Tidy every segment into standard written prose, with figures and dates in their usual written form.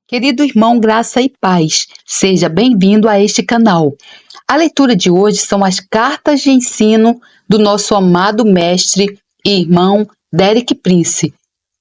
Querido irmão, graça e paz, seja bem-vindo a este canal. A leitura de hoje são as cartas de ensino do nosso amado mestre e irmão Derek Prince.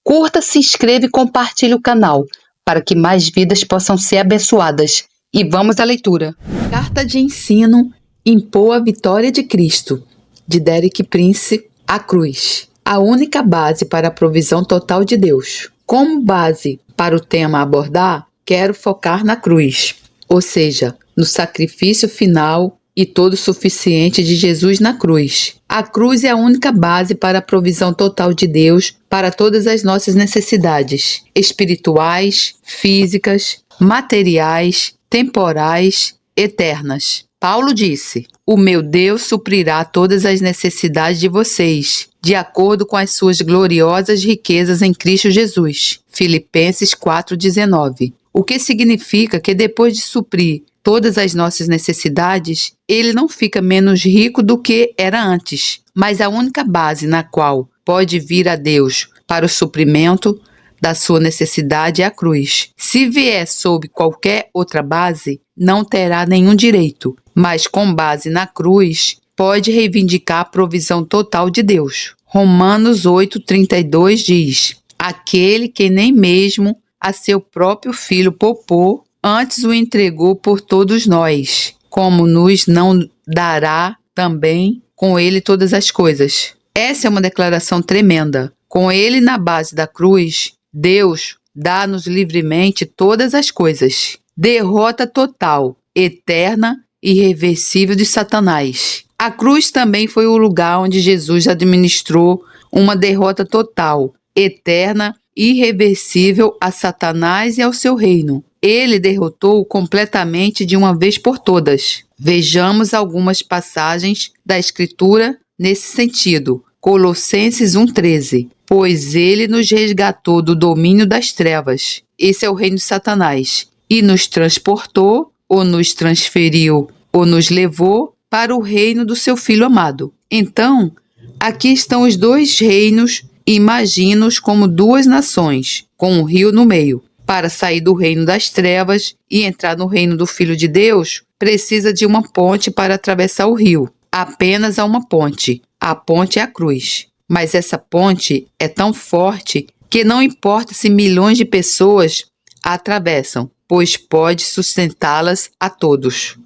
Curta, se inscreva e compartilhe o canal para que mais vidas possam ser abençoadas. E vamos à leitura. Carta de ensino Impor a Vitória de Cristo, de Derek Prince, a cruz. A única base para a provisão total de Deus. Como base para o tema a abordar, quero focar na cruz, ou seja, no sacrifício final e todo suficiente de Jesus na cruz. A cruz é a única base para a provisão total de Deus para todas as nossas necessidades espirituais, físicas, materiais, temporais, eternas. Paulo disse: "O meu Deus suprirá todas as necessidades de vocês, de acordo com as suas gloriosas riquezas em Cristo Jesus." Filipenses 4,19. O que significa que depois de suprir todas as nossas necessidades, ele não fica menos rico do que era antes. Mas a única base na qual pode vir a Deus para o suprimento da sua necessidade é a cruz. Se vier sob qualquer outra base, não terá nenhum direito, mas com base na cruz, pode reivindicar a provisão total de Deus. Romanos 8,32 diz: "Aquele que nem mesmo a seu próprio filho poupou, antes o entregou por todos nós, como nos não dará também com ele todas as coisas." Essa é uma declaração tremenda. Com ele na base da cruz, Deus dá-nos livremente todas as coisas. Derrota total, eterna e irreversível de Satanás. A cruz também foi o lugar onde Jesus administrou uma derrota total, eterna e irreversível a Satanás e ao seu reino. Ele derrotou-o completamente de uma vez por todas. Vejamos algumas passagens da Escritura nesse sentido. Colossenses 1,13. "Pois ele nos resgatou do domínio das trevas." Esse é o reino de Satanás. "E nos transportou, ou nos transferiu, ou nos levou para o reino do seu Filho amado." Então, aqui estão os dois reinos. Imagina-os como duas nações, com um rio no meio. Para sair do reino das trevas e entrar no reino do Filho de Deus, precisa de uma ponte para atravessar o rio. Apenas há uma ponte. A ponte é a cruz. Mas essa ponte é tão forte que não importa se milhões de pessoas a atravessam, pois pode sustentá-las a todos.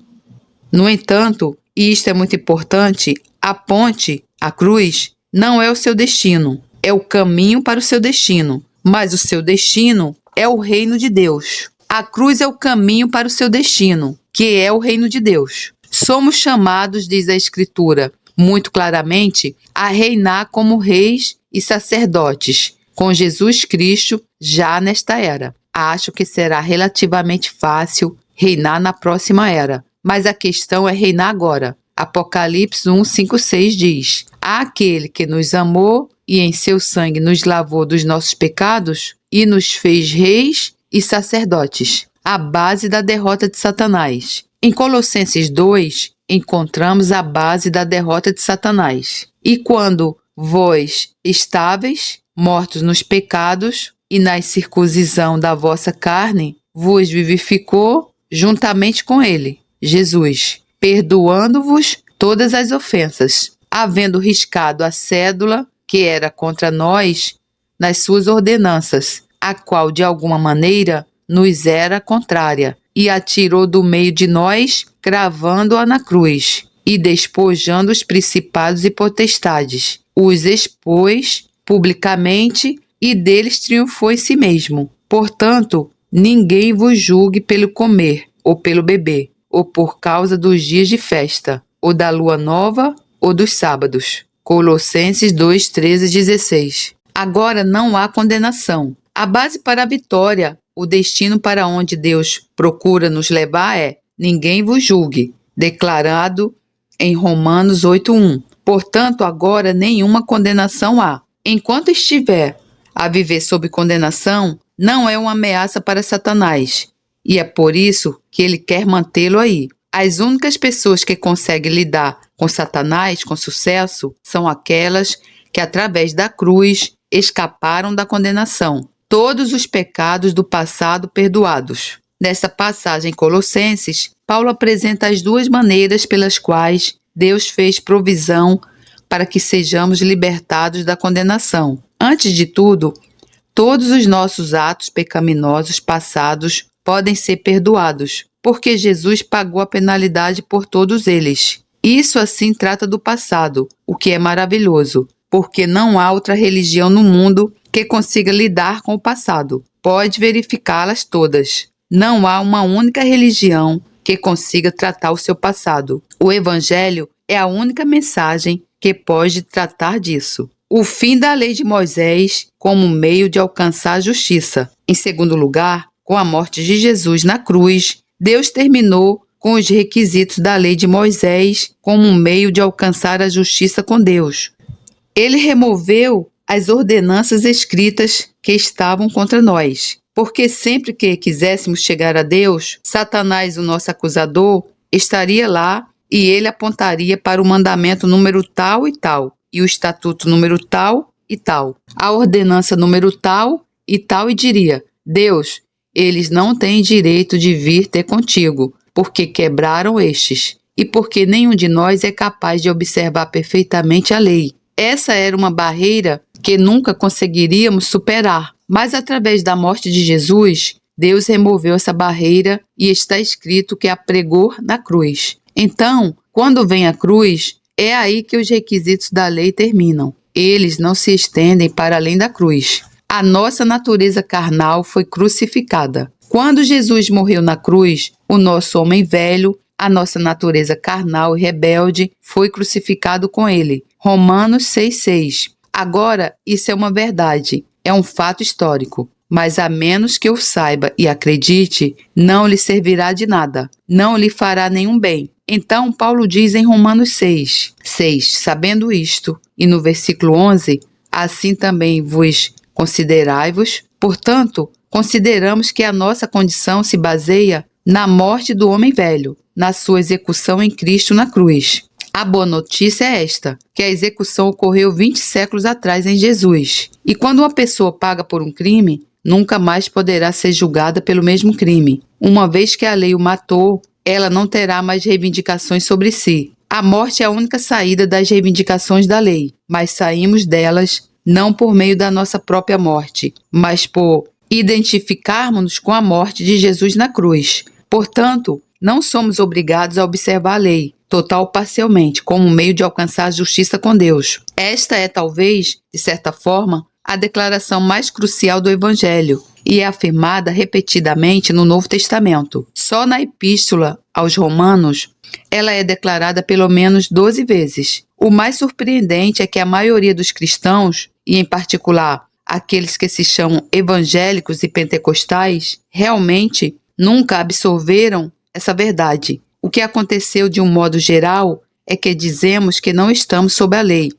No entanto, e isto é muito importante, a ponte, a cruz, não é o seu destino. É o caminho para o seu destino, mas o seu destino é o reino de Deus. A cruz é o caminho para o seu destino, que é o reino de Deus. Somos chamados, diz a Escritura, muito claramente, a reinar como reis e sacerdotes, com Jesus Cristo já nesta era. Acho que será relativamente fácil reinar na próxima era, mas a questão é reinar agora. Apocalipse 1,5,6 diz: "Aquele que nos amou e em seu sangue nos lavou dos nossos pecados e nos fez reis e sacerdotes." A base da derrota de Satanás. Em Colossenses 2, encontramos a base da derrota de Satanás. "E quando vós estáveis, mortos nos pecados e na circuncisão da vossa carne, vos vivificou juntamente com ele, Jesus, perdoando-vos todas as ofensas, havendo riscado a cédula que era contra nós nas suas ordenanças, a qual de alguma maneira nos era contrária, e a tirou do meio de nós, cravando-a na cruz, e despojando os principados e potestades, os expôs publicamente e deles triunfou em si mesmo. Portanto, ninguém vos julgue pelo comer ou pelo beber, ou por causa dos dias de festa, ou da lua nova, ou dos sábados." Colossenses 2, 13 e 16. Agora não há condenação. A base para a vitória, o destino para onde Deus procura nos levar é: ninguém vos julgue, declarado em Romanos 8,1. Portanto, agora nenhuma condenação há. Enquanto estiver a viver sob condenação, não é uma ameaça para Satanás, e é por isso que ele quer mantê-lo aí. As únicas pessoas que conseguem lidar com Satanás com sucesso são aquelas que, através da cruz, escaparam da condenação. todos os pecados do passado perdoados. Nessa passagem em Colossenses, Paulo apresenta as duas maneiras pelas quais Deus fez provisão para que sejamos libertados da condenação. Antes de tudo, todos os nossos atos pecaminosos passados podem ser perdoados, porque Jesus pagou a penalidade por todos eles. Isso assim trata do passado, o que é maravilhoso, porque não há outra religião no mundo que consiga lidar com o passado. Pode verificá-las todas. Não há uma única religião que consiga tratar o seu passado. O Evangelho é a única mensagem que pode tratar disso. O fim da lei de Moisés como meio de alcançar a justiça. Em segundo lugar, com a morte de Jesus na cruz, Deus terminou com os requisitos da lei de Moisés como um meio de alcançar a justiça com Deus. Ele removeu as ordenanças escritas que estavam contra nós, porque sempre que quiséssemos chegar a Deus, Satanás, o nosso acusador, estaria lá e ele apontaria para o mandamento número tal e tal, e o estatuto número tal e tal, a ordenança número tal e diria: Deus, eles não têm direito de vir ter contigo, porque quebraram estes, e porque nenhum de nós é capaz de observar perfeitamente a lei. Essa era uma barreira que nunca conseguiríamos superar, mas através da morte de Jesus, Deus removeu essa barreira e está escrito que a pregou na cruz. Então, quando vem a cruz, é aí que os requisitos da lei terminam. Eles não se estendem para além da cruz. A nossa natureza carnal foi crucificada. Quando Jesus morreu na cruz, o nosso homem velho, a nossa natureza carnal e rebelde, foi crucificado com ele. Romanos 6,6. Agora, isso é uma verdade, é um fato histórico, mas a menos que eu saiba e acredite, não lhe servirá de nada, não lhe fará nenhum bem. Então, Paulo diz em Romanos 6, sabendo isto, e no versículo 11, assim também vos considerai-vos. Portanto, consideramos que a nossa condição se baseia na morte do homem velho, na sua execução em Cristo na cruz. A boa notícia é esta, que a execução ocorreu 20 séculos atrás em Jesus. E quando uma pessoa paga por um crime, nunca mais poderá ser julgada pelo mesmo crime. Uma vez que a lei o matou, ela não terá mais reivindicações sobre si. A morte é a única saída das reivindicações da lei, mas saímos delas não por meio da nossa própria morte, mas por identificarmos-nos com a morte de Jesus na cruz. Portanto, não somos obrigados a observar a lei, total ou parcialmente, como meio de alcançar a justiça com Deus. Esta é, talvez, de certa forma, a declaração mais crucial do Evangelho e é afirmada repetidamente no Novo Testamento. Só na Epístola aos Romanos, ela é declarada pelo menos 12 vezes. O mais surpreendente é que a maioria dos cristãos, e em particular aqueles que se chamam evangélicos e pentecostais, realmente nunca absorveram essa verdade. O que aconteceu de um modo geral é que dizemos que não estamos sob a lei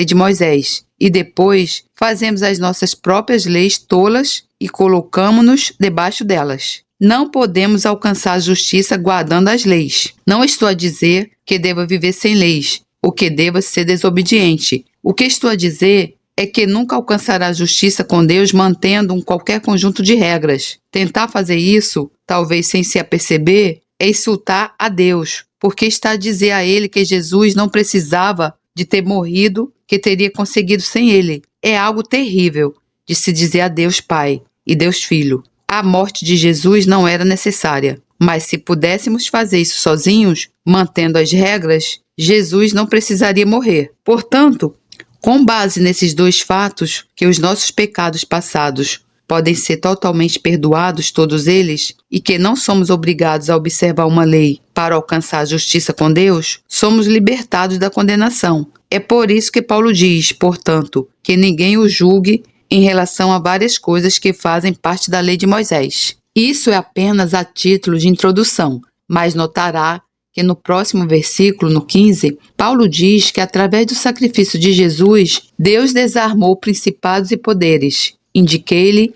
de Moisés, e depois fazemos as nossas próprias leis tolas e colocamos-nos debaixo delas. Não podemos alcançar a justiça guardando as leis. Não estou a dizer que deva viver sem leis, ou que deva ser desobediente. O que estou a dizer é que nunca alcançará a justiça com Deus mantendo qualquer conjunto de regras. Tentar fazer isso, talvez sem se aperceber, é insultar a Deus, porque está a dizer a ele que Jesus não precisava de ter morrido, que teria conseguido sem ele. É algo terrível de se dizer a Deus Pai e Deus Filho. A morte de Jesus não era necessária, mas se pudéssemos fazer isso sozinhos, mantendo as regras, Jesus não precisaria morrer. Portanto, com base nesses dois fatos, que os nossos pecados passados podem ser totalmente perdoados, todos eles, e que não somos obrigados a observar uma lei para alcançar a justiça com Deus, somos libertados da condenação. É por isso que Paulo diz, portanto, que ninguém o julgue em relação a várias coisas que fazem parte da lei de Moisés. Isso é apenas a título de introdução, mas notará que no próximo versículo, no 15, Paulo diz que através do sacrifício de Jesus, Deus desarmou principados e poderes. Indiquei-lhe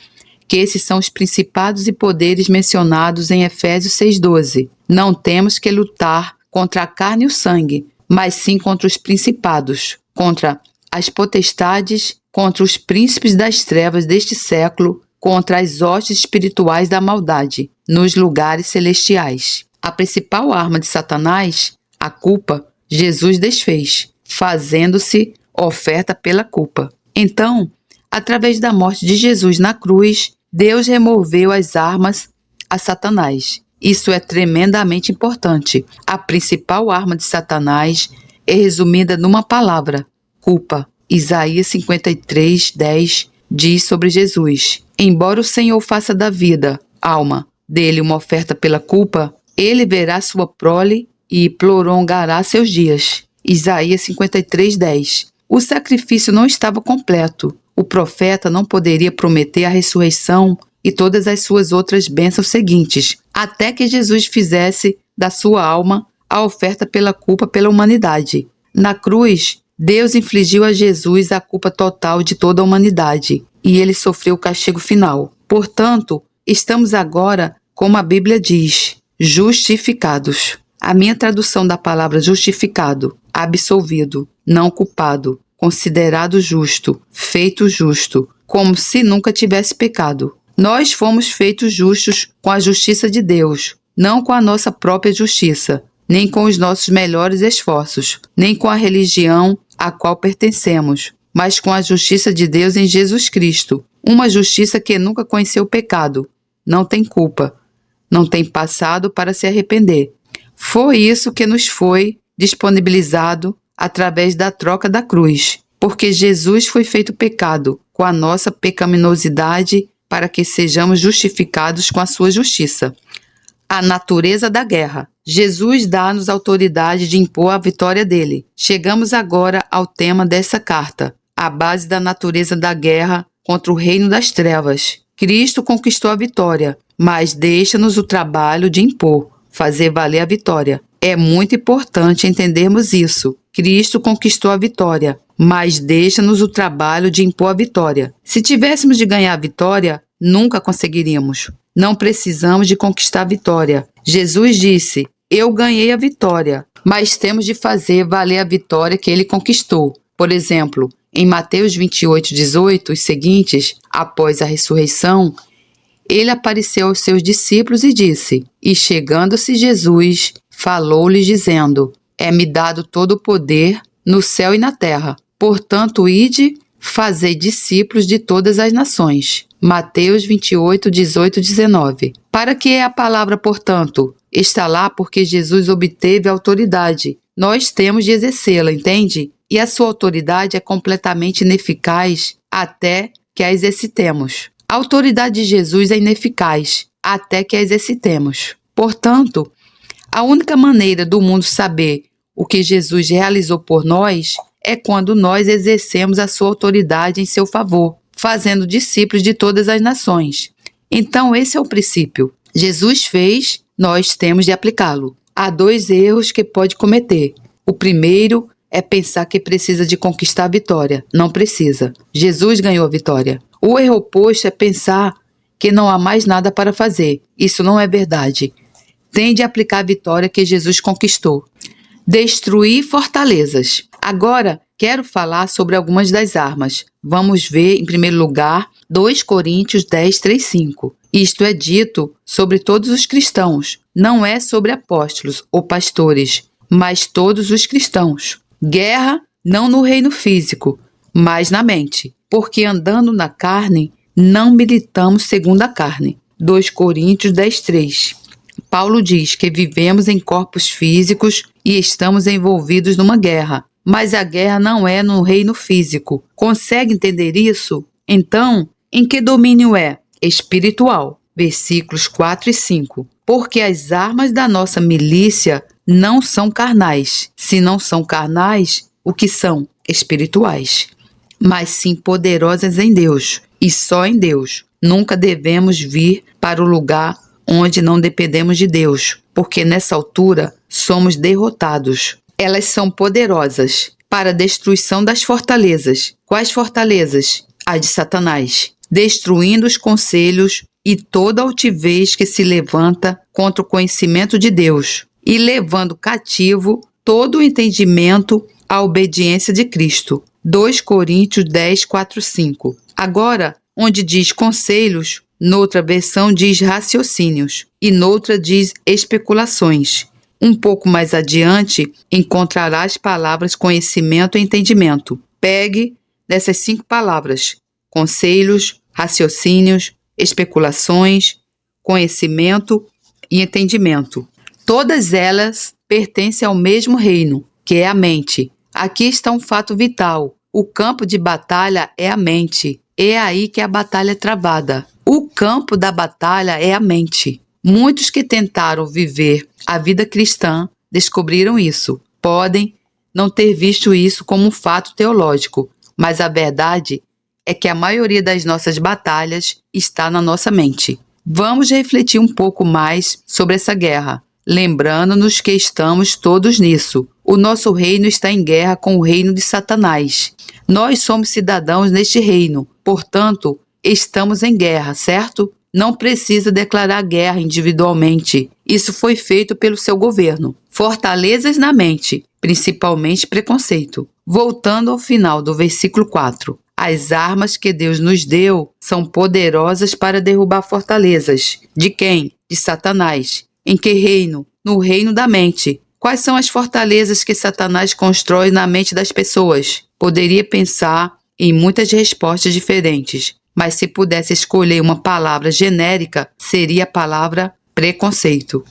que esses são os principados e poderes mencionados em Efésios 6,12. Não temos que lutar contra a carne e o sangue, mas sim contra os principados, contra as potestades, contra os príncipes das trevas deste século, contra as hostes espirituais da maldade nos lugares celestiais. A principal arma de Satanás, a culpa, Jesus desfez, fazendo-se oferta pela culpa. Então, através da morte de Jesus na cruz, Deus removeu as armas a Satanás. Isso é tremendamente importante. A principal arma de Satanás é resumida numa palavra: culpa. Isaías 53:10 diz sobre Jesus: embora o Senhor faça da vida, alma, dele uma oferta pela culpa, ele verá sua prole e prolongará seus dias. Isaías 53:10. O sacrifício não estava completo. O profeta não poderia prometer a ressurreição e todas as suas outras bênçãos seguintes, até que Jesus fizesse da sua alma a oferta pela culpa pela humanidade. Na cruz, Deus infligiu a Jesus a culpa total de toda a humanidade, e ele sofreu o castigo final. Portanto, estamos agora, como a Bíblia diz, justificados. A minha tradução da palavra justificado, absolvido, não culpado, considerado justo, feito justo, como se nunca tivesse pecado. Nós fomos feitos justos com a justiça de Deus, não com a nossa própria justiça, nem com os nossos melhores esforços, nem com a religião a qual pertencemos, mas com a justiça de Deus em Jesus Cristo, uma justiça que nunca conheceu o pecado, não tem culpa, não tem passado para se arrepender. Foi isso que nos foi disponibilizado através da troca da cruz, porque Jesus foi feito pecado com a nossa pecaminosidade para que sejamos justificados com a sua justiça. A natureza da guerra. Jesus dá-nos autoridade de impor a vitória dele. Chegamos agora ao tema dessa carta, a base da natureza da guerra contra o reino das trevas. Cristo conquistou a vitória, mas deixa-nos o trabalho de impor, fazer valer a vitória. É muito importante entendermos isso. Cristo conquistou a vitória, mas deixa-nos o trabalho de impor a vitória. Se tivéssemos de ganhar a vitória, nunca conseguiríamos. Não precisamos de conquistar a vitória. Jesus disse: eu ganhei a vitória, mas temos de fazer valer a vitória que ele conquistou. Por exemplo, em Mateus 28:18 e seguintes, após a ressurreição, ele apareceu aos seus discípulos e disse: e chegando-se Jesus, falou-lhes dizendo: é-me dado todo o poder no céu e na terra. Portanto, ide, fazei discípulos de todas as nações. Mateus 28:18-19. Para que é a palavra portanto? Está lá porque Jesus obteve autoridade. Nós temos de exercê-la, entende? E a sua autoridade é completamente ineficaz até que a exercitemos. A autoridade de Jesus é ineficaz até que a exercitemos. Portanto, a única maneira do mundo saber o que Jesus realizou por nós é quando nós exercemos a sua autoridade em seu favor, fazendo discípulos de todas as nações. Então, esse é o princípio. Jesus fez, nós temos de aplicá-lo. Há 2 erros que pode cometer. O primeiro é pensar que precisa de conquistar a vitória. Não precisa. Jesus ganhou a vitória. O erro oposto é pensar que não há mais nada para fazer. Isso não é verdade. Tem de aplicar a vitória que Jesus conquistou. Destruir fortalezas. Agora, quero falar sobre algumas das armas. Vamos ver, em primeiro lugar, 2 Coríntios 10:3-5. Isto é dito sobre todos os cristãos. Não é sobre apóstolos ou pastores, mas todos os cristãos. Guerra não no reino físico, mas na mente. Porque andando na carne, não militamos segundo a carne. 2 Coríntios 10:3. Paulo diz que vivemos em corpos físicos e estamos envolvidos numa guerra. Mas a guerra não é no reino físico. Consegue entender isso? Então, em que domínio é? Espiritual. Versículos 4 e 5. Porque as armas da nossa milícia não são carnais. Se não são carnais, o que são? Espirituais. Mas sim poderosas em Deus. E só em Deus. Nunca devemos vir para o lugar onde não dependemos de Deus, porque nessa altura somos derrotados. Elas são poderosas para a destruição das fortalezas. Quais fortalezas? A de Satanás, destruindo os conselhos e toda altivez que se levanta contra o conhecimento de Deus e levando cativo todo o entendimento à obediência de Cristo. 2 Coríntios 10:4-5. Agora, onde diz conselhos, noutra versão diz raciocínios e noutra diz especulações. Um pouco mais adiante, encontrará as palavras conhecimento e entendimento. Pegue dessas 5 palavras: conselhos, raciocínios, especulações, conhecimento e entendimento. Todas elas pertencem ao mesmo reino, que é a mente. Aqui está um fato vital. O campo de batalha é a mente. É aí que a batalha é travada. O campo da batalha é a mente. Muitos que tentaram viver a vida cristã descobriram isso. Podem não ter visto isso como um fato teológico, mas a verdade é que a maioria das nossas batalhas está na nossa mente. Vamos refletir um pouco mais sobre essa guerra, lembrando-nos que estamos todos nisso. O nosso reino está em guerra com o reino de Satanás. Nós somos cidadãos neste reino, portanto, estamos em guerra, certo? Não precisa declarar guerra individualmente. Isso foi feito pelo seu governo. Fortalezas na mente, principalmente preconceito. Voltando ao final do versículo 4. As armas que Deus nos deu são poderosas para derrubar fortalezas. De quem? De Satanás. Em que reino? No reino da mente. Quais são as fortalezas que Satanás constrói na mente das pessoas? Poderia pensar em muitas respostas diferentes, mas se pudesse escolher uma palavra genérica, seria a palavra preconceito.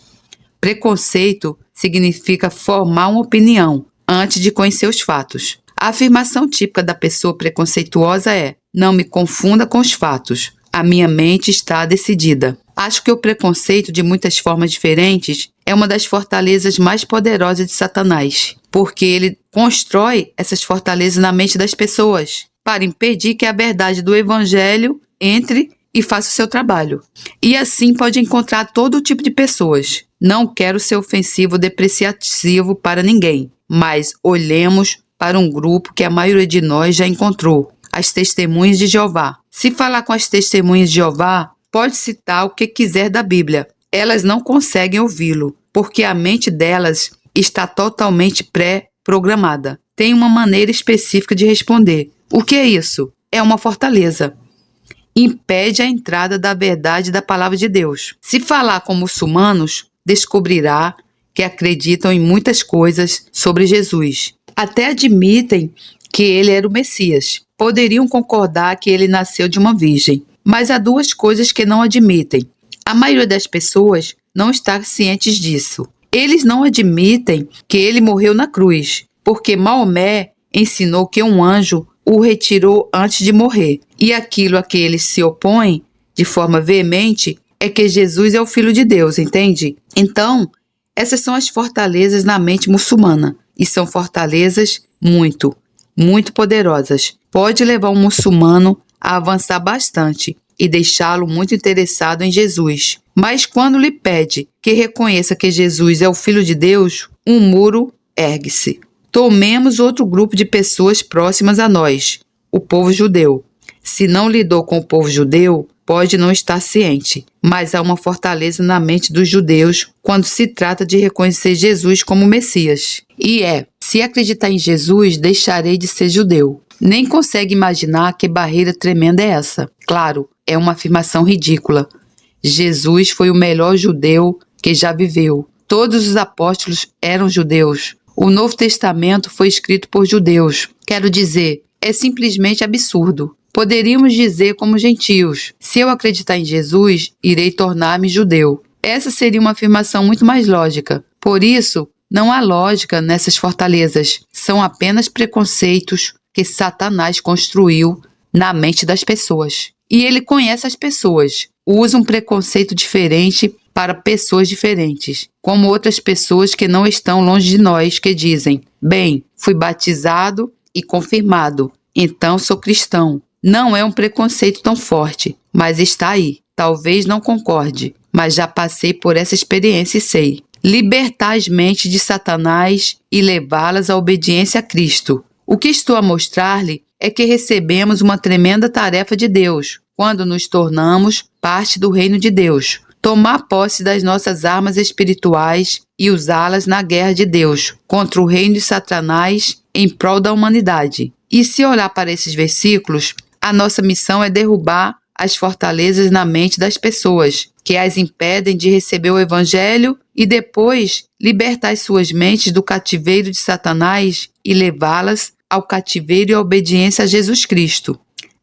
Preconceito significa formar uma opinião antes de conhecer os fatos. A afirmação típica da pessoa preconceituosa é: não me confunda com os fatos. A minha mente está decidida. Acho que o preconceito, de muitas formas diferentes, é uma das fortalezas mais poderosas de Satanás, porque ele constrói essas fortalezas na mente das pessoas para impedir que a verdade do Evangelho entre e faça o seu trabalho. E assim pode encontrar todo tipo de pessoas. Não quero ser ofensivo ou depreciativo para ninguém, mas olhemos para um grupo que a maioria de nós já encontrou: as testemunhas de Jeová. Se falar com as testemunhas de Jeová, pode citar o que quiser da Bíblia. Elas não conseguem ouvi-lo, porque a mente delas está totalmente pré-programada. Tem uma maneira específica de responder. O que é isso? É uma fortaleza. Impede a entrada da verdade da palavra de Deus. Se falar com muçulmanos, descobrirá que acreditam em muitas coisas sobre Jesus. Até admitem que ele era o Messias. Poderiam concordar que ele nasceu de uma virgem. Mas há 2 coisas que não admitem. A maioria das pessoas não está ciente disso. Eles não admitem que ele morreu na cruz, porque Maomé ensinou que um anjo o retirou antes de morrer. E aquilo a que eles se opõem de forma veemente é que Jesus é o Filho de Deus, entende? Então, essas são as fortalezas na mente muçulmana. E são fortalezas muito poderosas. Pode levar um muçulmano a avançar bastante e deixá-lo muito interessado em Jesus. Mas quando lhe pede que reconheça que Jesus é o Filho de Deus, um muro ergue-se. Tomemos outro grupo de pessoas próximas a nós, o povo judeu. Se não lidou com o povo judeu, pode não estar ciente, mas há uma fortaleza na mente dos judeus quando se trata de reconhecer Jesus como Messias. E se acreditar em Jesus, deixarei de ser judeu. Nem consegue imaginar que barreira tremenda é essa. Claro, é uma afirmação ridícula. Jesus foi o melhor judeu que já viveu. Todos os apóstolos eram judeus. O Novo Testamento foi escrito por judeus. Quero dizer, é simplesmente absurdo. Poderíamos dizer como gentios: se eu acreditar em Jesus, irei tornar-me judeu. Essa seria uma afirmação muito mais lógica. Por isso, não há lógica nessas fortalezas. São apenas preconceitos que Satanás construiu na mente das pessoas. E ele conhece as pessoas. Usa um preconceito diferente para pessoas diferentes, como outras pessoas que não estão longe de nós, que dizem: bem, fui batizado e confirmado, então sou cristão. Não é um preconceito tão forte, mas está aí. Talvez não concorde, mas já passei por essa experiência e sei. Libertar as mentes de Satanás e levá-las à obediência a Cristo. O que estou a mostrar-lhe é que recebemos uma tremenda tarefa de Deus quando nos tornamos parte do reino de Deus. Tomar posse das nossas armas espirituais e usá-las na guerra de Deus contra o reino de Satanás em prol da humanidade. E se olhar para esses versículos, A nossa missão é derrubar as fortalezas na mente das pessoas, que as impedem de receber o Evangelho e depois libertar as suas mentes do cativeiro de Satanás e levá-las ao cativeiro e à obediência a Jesus Cristo.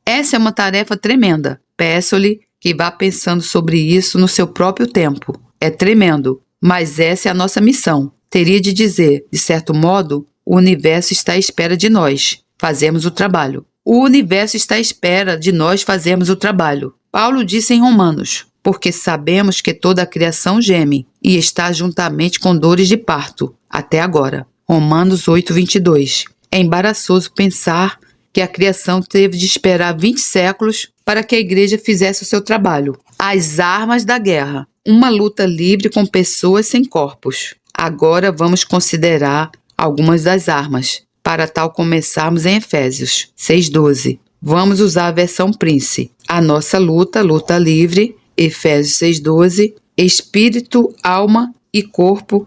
Essa é uma tarefa tremenda. Peço-lhe que vá pensando sobre isso no seu próprio tempo. É tremendo, mas essa é a nossa missão. Teria de dizer, de certo modo, o universo está à espera de nós. Fazemos o trabalho. O universo está à espera de nós fazermos o trabalho. Paulo disse em Romanos, porque sabemos que toda a criação geme e está juntamente com dores de parto, até agora. Romanos 8:22. É embaraçoso pensar que a criação teve de esperar 20 séculos para que a igreja fizesse o seu trabalho. As armas da guerra. Uma luta livre com pessoas sem corpos. Agora vamos considerar algumas das armas. Para tal começarmos em Efésios 6:12. Vamos usar a versão Prince. A nossa luta livre, Efésios 6:12, espírito, alma e corpo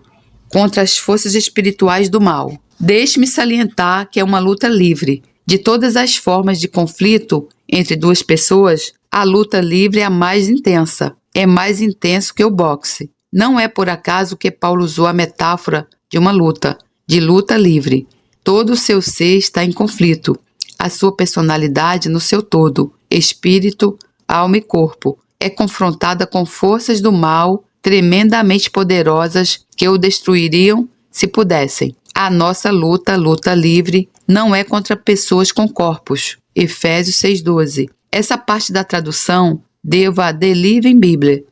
contra as forças espirituais do mal. Deixe-me salientar que é uma luta livre. De todas as formas de conflito entre duas pessoas, a luta livre é a mais intensa. É mais intenso que o boxe. Não é por acaso que Paulo usou a metáfora de uma luta, de luta livre. Todo o seu ser está em conflito. A sua personalidade no seu todo, espírito, alma e corpo, é confrontada com forças do mal tremendamente poderosas que o destruiriam se pudessem. A nossa luta livre, não é contra pessoas com corpos. Efésios 6:12. Essa parte da tradução devo a The Living Bible,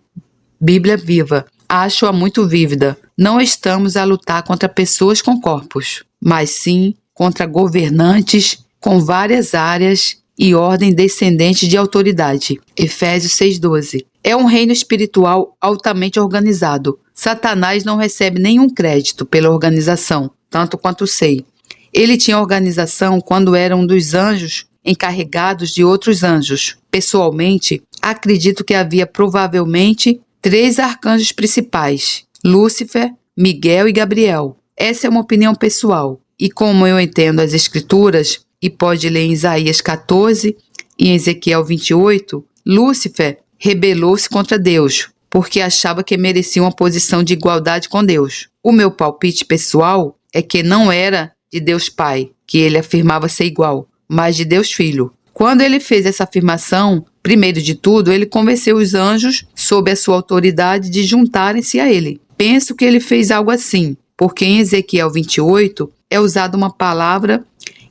Bíblia Viva. Acho-a muito vívida. Não estamos a lutar contra pessoas com corpos, mas sim contra governantes com várias áreas e ordem descendente de autoridade. Efésios 6:12. É um reino espiritual altamente organizado. Satanás não recebe nenhum crédito pela organização, tanto quanto sei. Ele tinha organização quando era um dos anjos encarregados de outros anjos. Pessoalmente, acredito que havia provavelmente 3 arcanjos principais: Lúcifer, Miguel e Gabriel. Essa é uma opinião pessoal. E como eu entendo as Escrituras, e pode ler em Isaías 14 e em Ezequiel 28, Lúcifer rebelou-se contra Deus, porque achava que merecia uma posição de igualdade com Deus. O meu palpite pessoal é que não era de Deus Pai, que ele afirmava ser igual, mas de Deus Filho. Quando ele fez essa afirmação, primeiro de tudo, ele convenceu os anjos, sob a sua autoridade, de juntarem-se a ele. Penso que ele fez algo assim, porque em Ezequiel 28 é usada uma palavra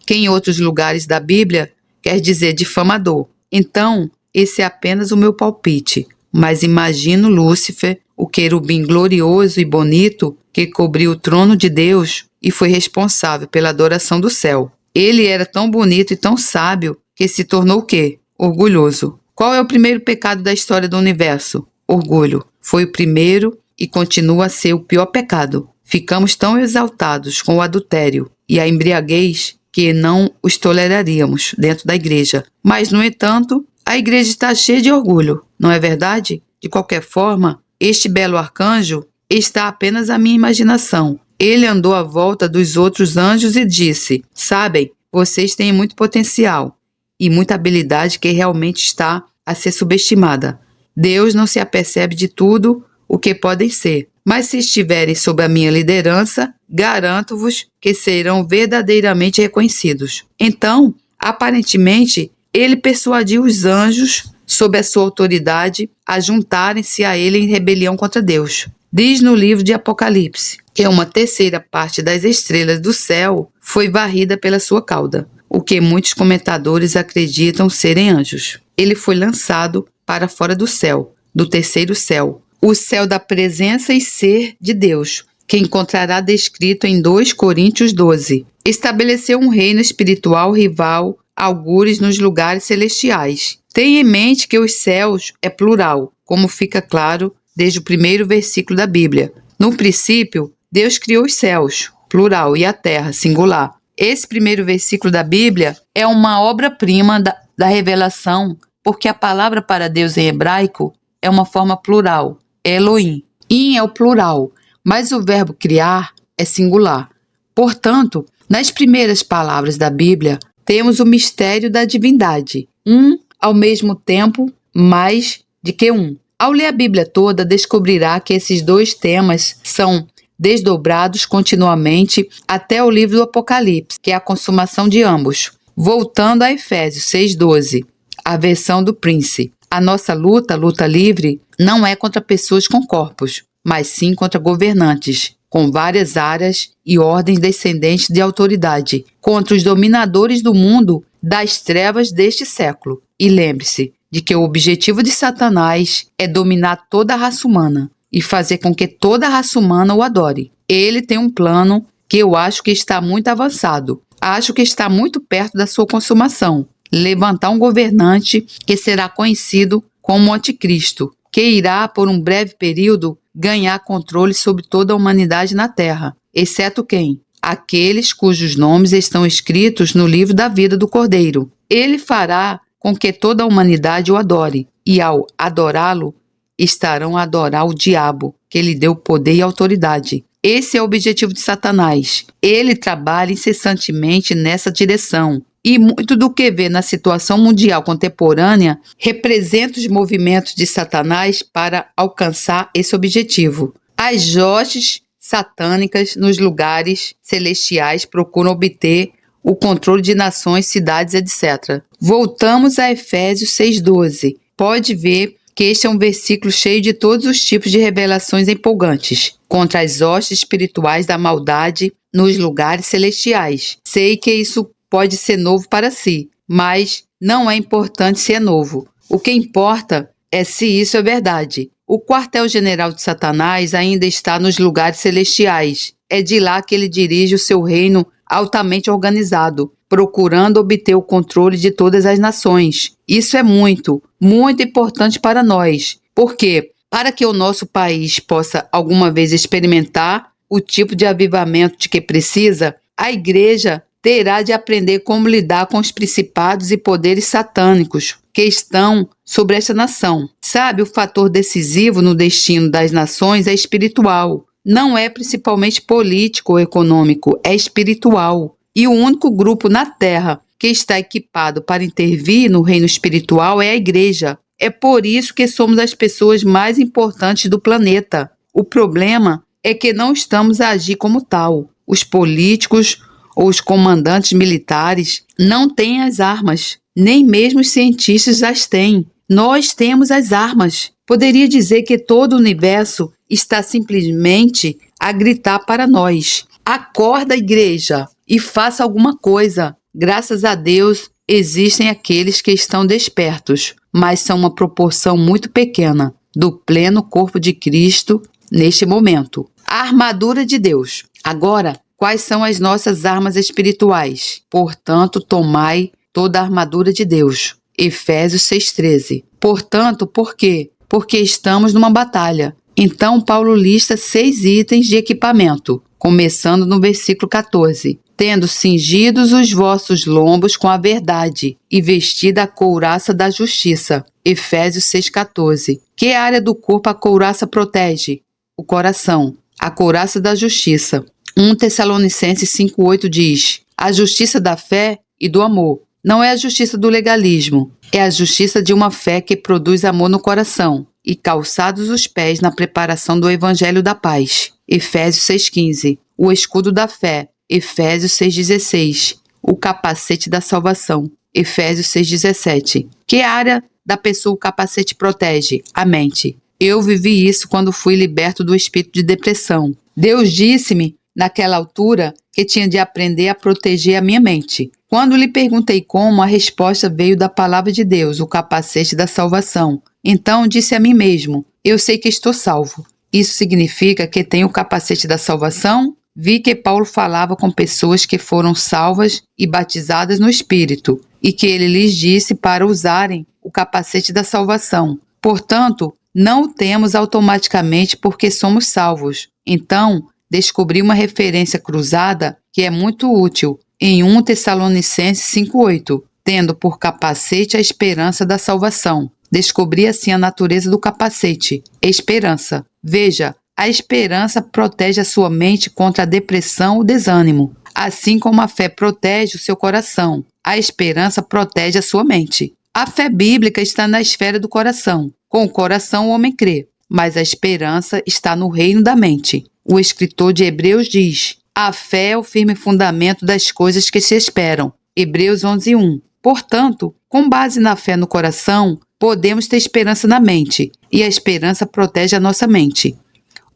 que em outros lugares da Bíblia quer dizer difamador. Então, esse é apenas o meu palpite, mas imagino Lúcifer, o querubim glorioso e bonito que cobriu o trono de Deus e foi responsável pela adoração do céu. Ele era tão bonito e tão sábio que se tornou o quê? Orgulhoso. Qual é o primeiro pecado da história do universo? Orgulho. Foi o primeiro e continua a ser o pior pecado. Ficamos tão exaltados com o adultério e a embriaguez que não os toleraríamos dentro da igreja. Mas, no entanto, a igreja está cheia de orgulho, não é verdade? De qualquer forma, este belo arcanjo está apenas à minha imaginação. Ele andou à volta dos outros anjos e disse: sabem, vocês têm muito potencial e muita habilidade que realmente está a ser subestimada. Deus não se apercebe de tudo o que podem ser, mas se estiverem sob a minha liderança, garanto-vos que serão verdadeiramente reconhecidos. Então, aparentemente, ele persuadiu os anjos, sob a sua autoridade, a juntarem-se a ele em rebelião contra Deus. Diz no livro de Apocalipse que uma terceira parte das estrelas do céu foi varrida pela sua cauda, o que muitos comentadores acreditam serem anjos. Ele foi lançado para fora do céu, do terceiro céu, o céu da presença e ser de Deus, que encontrará descrito em 2 Coríntios 12. Estabeleceu um reino espiritual rival, algures nos lugares celestiais. Tenha em mente que os céus é plural, como fica claro desde o primeiro versículo da Bíblia. No princípio, Deus criou os céus, plural, e a terra, singular. Esse primeiro versículo da Bíblia é uma obra-prima da revelação, porque a palavra para Deus em hebraico é uma forma plural, Elohim. In é o plural, mas o verbo criar é singular. Portanto, nas primeiras palavras da Bíblia, temos o mistério da divindade. um ao mesmo tempo, mais de que um. Ao ler a Bíblia toda, descobrirá que esses dois temas são desdobrados continuamente até o livro do Apocalipse, que é a consumação de ambos. Voltando a Efésios 6,12, a versão do Prince. A nossa luta livre, não é contra pessoas com corpos, mas sim contra governantes, com várias áreas e ordens descendentes de autoridade, contra os dominadores do mundo das trevas deste século. E lembre-se de que o objetivo de Satanás é dominar toda a raça humana e fazer com que toda a raça humana o adore. Ele tem um plano que eu acho que está muito avançado. Acho que está muito perto da sua consumação. Levantar um governante que será conhecido como Anticristo, que irá, por um breve período, ganhar controle sobre toda a humanidade na Terra. Exceto quem? Aqueles cujos nomes estão escritos no livro da vida do Cordeiro. Ele fará com que toda a humanidade o adore, e ao adorá-lo, estarão a adorar o diabo, que lhe deu poder e autoridade. Esse é o objetivo de Satanás. Ele trabalha incessantemente nessa direção. E muito do que vê na situação mundial contemporânea representa os movimentos de Satanás para alcançar esse objetivo. As hostes satânicas nos lugares celestiais procuram obter o controle de nações, cidades, etc. Voltamos a Efésios 6,12. Pode ver que este é um versículo cheio de todos os tipos de revelações empolgantes contra as hostes espirituais da maldade nos lugares celestiais. Sei que isso pode ser novo para si, mas não é importante se é novo. O que importa é se isso é verdade. O quartel-general de Satanás ainda está nos lugares celestiais. É de lá que ele dirige o seu reino altamente organizado, procurando obter o controle de todas as nações. Isso é muito, muito importante para nós. Por quê? Para que o nosso país possa alguma vez experimentar o tipo de avivamento de que precisa, a igreja terá de aprender como lidar com os principados e poderes satânicos que estão sobre esta nação. Sabe, o fator decisivo no destino das nações é espiritual. Não é principalmente político ou econômico, é espiritual. E o único grupo na Terra que está equipado para intervir no reino espiritual é a igreja. É por isso que somos as pessoas mais importantes do planeta. O problema é que não estamos a agir como tal. Os políticos ou os comandantes militares não têm as armas, nem mesmo os cientistas as têm. Nós temos as armas. Poderia dizer que todo o universo está simplesmente a gritar para nós. Acorda, igreja, e faça alguma coisa. Graças a Deus, existem aqueles que estão despertos, mas são uma proporção muito pequena do pleno corpo de Cristo neste momento. A armadura de Deus. Agora, quais são as nossas armas espirituais? Portanto, tomai toda a armadura de Deus. Efésios 6,13. Portanto, por quê? Porque estamos numa batalha. Então, Paulo lista 6 itens de equipamento, começando no versículo 14. Tendo cingidos os vossos lombos com a verdade e vestida a couraça da justiça. Efésios 6,14. Que área do corpo a couraça protege? O coração. A couraça da justiça. 1 Tessalonicenses 5,8 diz: a justiça da fé e do amor. Não é a justiça do legalismo, é a justiça de uma fé que produz amor no coração e calçados os pés na preparação do evangelho da paz. Efésios 6,15. O escudo da fé. Efésios 6,16. O capacete da salvação. Efésios 6,17. Que área da pessoa o capacete protege? A mente. Eu vivi isso quando fui liberto do espírito de depressão. Deus disse-me, naquela altura, que tinha de aprender a proteger a minha mente. Quando lhe perguntei como, a resposta veio da palavra de Deus, o capacete da salvação. Então disse a mim mesmo: eu sei que estou salvo. Isso significa que tenho o capacete da salvação? Vi que Paulo falava com pessoas que foram salvas e batizadas no Espírito, e que ele lhes disse para usarem o capacete da salvação. Portanto, não o temos automaticamente porque somos salvos. Então, descobri uma referência cruzada que é muito útil em 1 Tessalonicenses 5,8, tendo por capacete a esperança da salvação. Descobri assim a natureza do capacete, esperança. Veja, a esperança protege a sua mente contra a depressão ou desânimo, assim como a fé protege o seu coração. A esperança protege a sua mente. A fé bíblica está na esfera do coração. Com o coração o homem crê, mas a esperança está no reino da mente. O escritor de Hebreus diz: a fé é o firme fundamento das coisas que se esperam. Hebreus 11:1. Portanto, com base na fé no coração, podemos ter esperança na mente, e a esperança protege a nossa mente.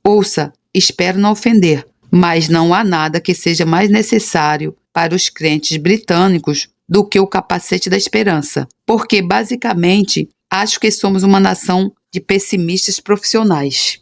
Ouça, espero não ofender, mas não há nada que seja mais necessário para os crentes britânicos do que o capacete da esperança, porque, basicamente, acho que somos uma nação de pessimistas profissionais.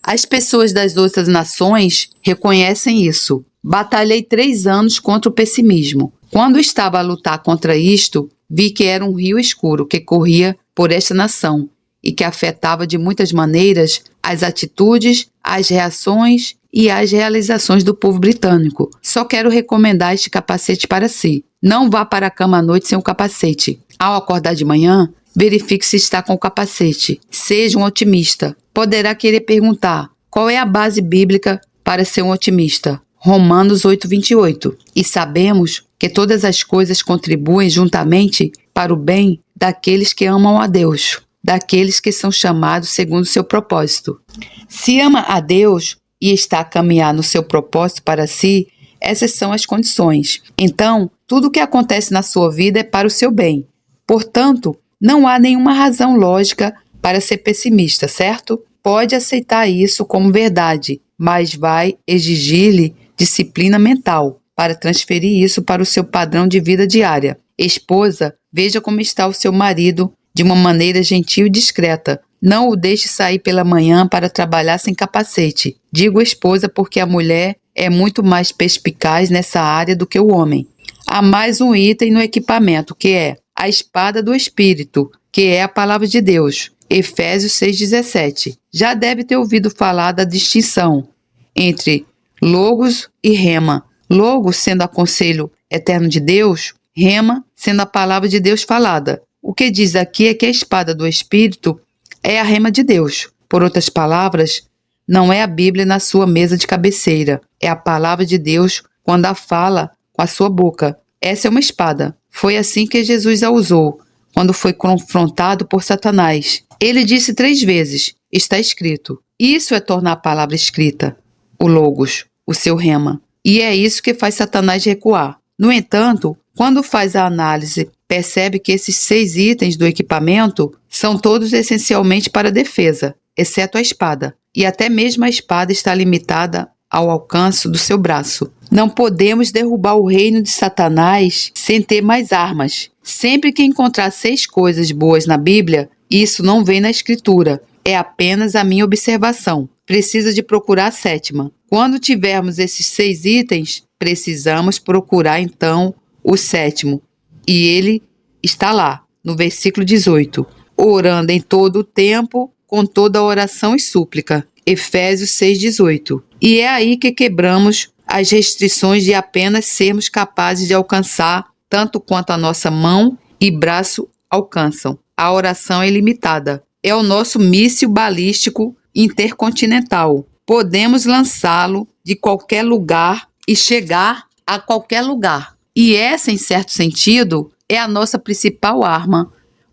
As pessoas das outras nações reconhecem isso. Batalhei 3 anos contra o pessimismo. Quando estava a lutar contra isto, vi que era um rio escuro que corria por esta nação e que afetava de muitas maneiras as atitudes, as reações e as realizações do povo britânico. Só quero recomendar este capacete para si. Não vá para a cama à noite sem o capacete. Ao acordar de manhã, verifique se está com o capacete. Seja um otimista. Poderá querer perguntar: qual é a base bíblica para ser um otimista? Romanos 8:28. E sabemos que todas as coisas contribuem juntamente para o bem daqueles que amam a Deus, daqueles que são chamados segundo o seu propósito. Se ama a Deus e está a caminhar no seu propósito para si, essas são as condições. Então, tudo o que acontece na sua vida é para o seu bem. Portanto, não há nenhuma razão lógica para ser pessimista, certo? Pode aceitar isso como verdade, mas vai exigir-lhe disciplina mental para transferir isso para o seu padrão de vida diária. Esposa, veja como está o seu marido de uma maneira gentil e discreta. Não o deixe sair pela manhã para trabalhar sem capacete. Digo esposa porque a mulher é muito mais perspicaz nessa área do que o homem. Há mais um item no equipamento, que é a espada do Espírito, que é a palavra de Deus. Efésios 6:17. Já deve ter ouvido falar da distinção entre Logos e Rema. Logos sendo o conselho eterno de Deus, Rema sendo a palavra de Deus falada. O que diz aqui é que a espada do Espírito é a rema de Deus. Por outras palavras, não é a Bíblia na sua mesa de cabeceira. É a palavra de Deus quando a fala com a sua boca. Essa é uma espada. Foi assim que Jesus a usou, quando foi confrontado por Satanás. Ele disse 3 vezes: está escrito. Isso é tornar a palavra escrita, o Logos, o seu rema. E é isso que faz Satanás recuar. No entanto, quando faz a análise, percebe que esses 6 itens do equipamento são todos essencialmente para a defesa, exceto a espada. E até mesmo a espada está limitada ao alcance do seu braço. Não podemos derrubar o reino de Satanás sem ter mais armas. Sempre que encontrar 6 coisas boas na Bíblia, isso não vem na Escritura. É apenas a minha observação. Precisa de procurar a 7ª. Quando tivermos esses 6 itens, precisamos procurar então o 7º. E ele está lá, no versículo 18. Orando em todo o tempo, com toda oração e súplica. Efésios 6:18. E é aí que quebramos as restrições de apenas sermos capazes de alcançar tanto quanto a nossa mão e braço alcançam. A oração é ilimitada. É o nosso míssil balístico intercontinental. Podemos lançá-lo de qualquer lugar e chegar a qualquer lugar. E essa, em certo sentido, é a nossa principal arma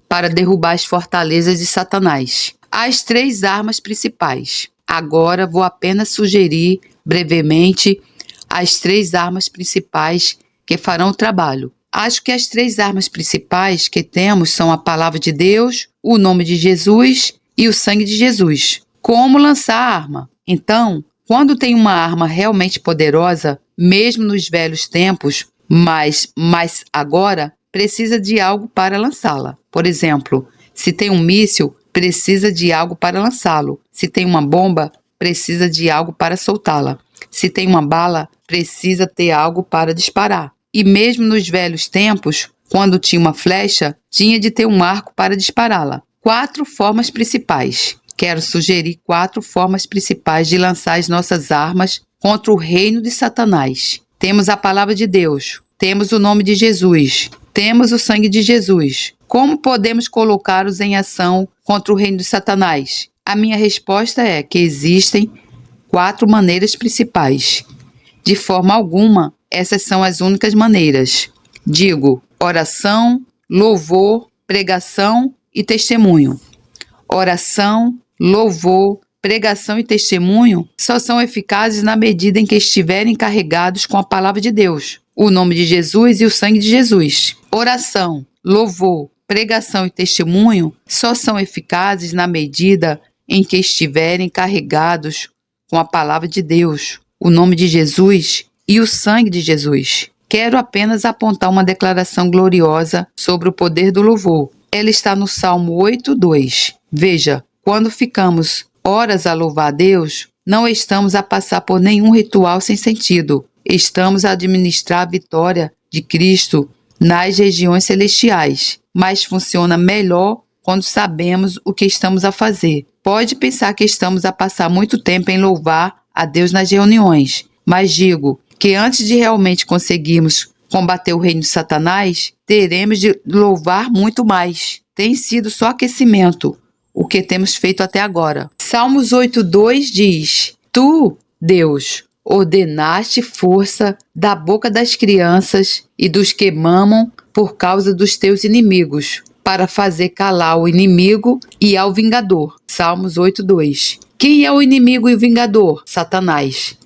para derrubar as fortalezas de Satanás. As 3 armas principais. Agora vou apenas sugerir brevemente as 3 armas principais que farão o trabalho. Acho que as 3 armas principais que temos são a palavra de Deus, o nome de Jesus e o sangue de Jesus. Como lançar a arma? Então, quando tem uma arma realmente poderosa, mesmo nos velhos tempos, mas agora, precisa de algo para lançá-la. Por exemplo, se tem um míssil, precisa de algo para lançá-lo. Se tem uma bomba, precisa de algo para soltá-la. Se tem uma bala, precisa ter algo para disparar. E mesmo nos velhos tempos, quando tinha uma flecha, tinha de ter um arco para dispará-la. 4 formas principais. Quero sugerir 4 formas principais de lançar as nossas armas contra o reino de Satanás. Temos a palavra de Deus, temos o nome de Jesus, temos o sangue de Jesus. Como podemos colocá-los em ação contra o reino de Satanás? A minha resposta é que existem 4 maneiras principais. De forma alguma, essas são as únicas maneiras. Digo, oração, louvor, pregação e testemunho. Oração, louvor, pregação e testemunho só são eficazes na medida em que estiverem carregados com a palavra de Deus, o nome de Jesus e o sangue de Jesus. Oração, louvor, pregação e testemunho só são eficazes na medida em que estiverem carregados com a palavra de Deus, o nome de Jesus e o sangue de Jesus. Quero apenas apontar uma declaração gloriosa sobre o poder do louvor. Ela está no Salmo 8:2. Veja, quando ficamos horas a louvar a Deus, não estamos a passar por nenhum ritual sem sentido. Estamos a administrar a vitória de Cristo nas regiões celestiais, mas funciona melhor quando sabemos o que estamos a fazer. Pode pensar que estamos a passar muito tempo em louvar a Deus nas reuniões, mas digo que antes de realmente conseguirmos combater o reino de Satanás, teremos de louvar muito mais. Tem sido só aquecimento o que temos feito até agora. Salmos 8:2 diz: Tu, Deus, ordenaste força da boca das crianças e dos que mamam por causa dos teus inimigos, para fazer calar o inimigo e ao vingador. Salmos 8:2. Quem é o inimigo e o vingador? Satanás.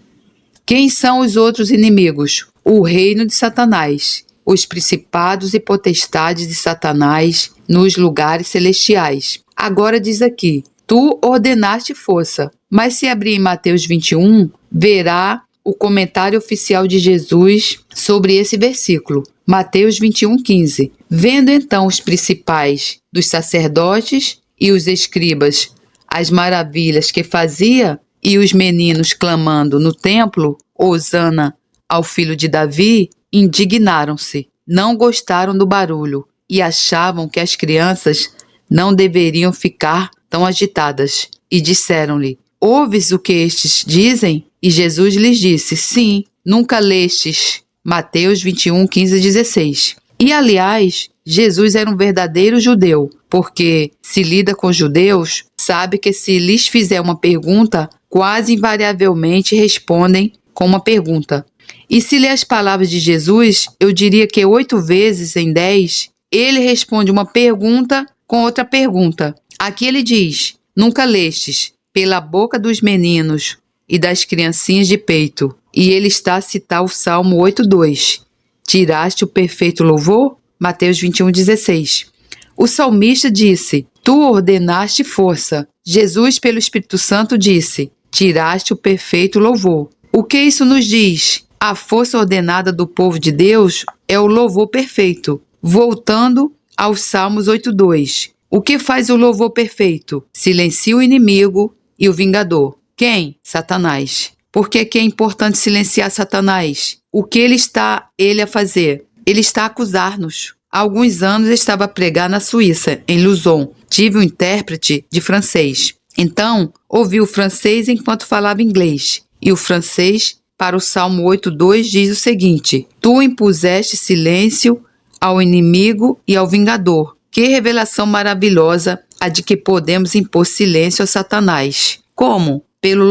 Quem são os outros inimigos? O reino de Satanás, os principados e potestades de Satanás nos lugares celestiais. Agora diz aqui: tu ordenaste força. Mas se abrir em Mateus 21, verá o comentário oficial de Jesus sobre esse versículo. Mateus 21:15. Vendo então os principais dos sacerdotes e os escribas as maravilhas que fazia, e os meninos clamando no templo, Hosana ao filho de Davi, indignaram-se, não gostaram do barulho e achavam que as crianças não deveriam ficar tão agitadas. E disseram-lhe: ouves o que estes dizem? E Jesus lhes disse: sim, nunca lestes. Mateus 21:15-16. E aliás, Jesus era um verdadeiro judeu, porque se lida com judeus, sabe que se lhes fizer uma pergunta, quase invariavelmente respondem com uma pergunta. E se ler as palavras de Jesus, eu diria que 8 vezes em 10, ele responde uma pergunta com outra pergunta. Aqui ele diz: nunca lestes, pela boca dos meninos e das criancinhas de peito. E ele está a citar o Salmo 8:2. Tiraste o perfeito louvor? Mateus 21:16. O salmista disse: tu ordenaste força. Jesus, pelo Espírito Santo, disse: tiraste o perfeito louvor. O que isso nos diz? A força ordenada do povo de Deus é o louvor perfeito. Voltando aos Salmos 8:2. O que faz o louvor perfeito? Silencia o inimigo e o vingador. Quem? Satanás. Por que é importante silenciar Satanás? O que ele está a fazer? Ele está a acusar-nos. Há alguns anos eu estava a pregar na Suíça, em Luzon. Tive um intérprete de francês. Então, ouvi o francês enquanto falava inglês. E o francês, para o Salmo 8:2, diz o seguinte: tu impuseste silêncio ao inimigo e ao vingador. Que revelação maravilhosa a de que podemos impor silêncio a Satanás. Como? Pelo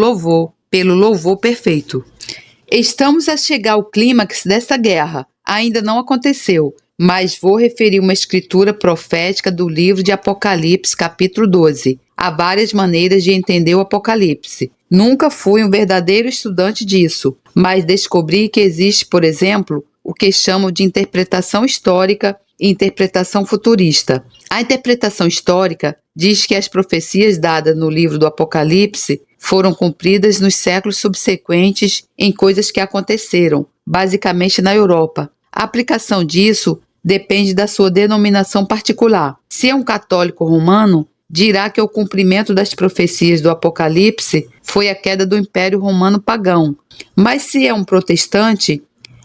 louvor perfeito. Estamos a chegar ao clímax dessa guerra. Ainda não aconteceu, mas vou referir uma escritura profética do livro de Apocalipse, capítulo 12. Há várias maneiras de entender o Apocalipse. Nunca fui um verdadeiro estudante disso, mas descobri que existe, por exemplo, o que chamam de interpretação histórica e interpretação futurista. A interpretação histórica diz que as profecias dadas no livro do Apocalipse foram cumpridas nos séculos subsequentes em coisas que aconteceram, basicamente na Europa. A aplicação disso depende da sua denominação particular. Se é um católico romano, dirá que o cumprimento das profecias do Apocalipse foi a queda do Império Romano pagão. Mas se é um protestante,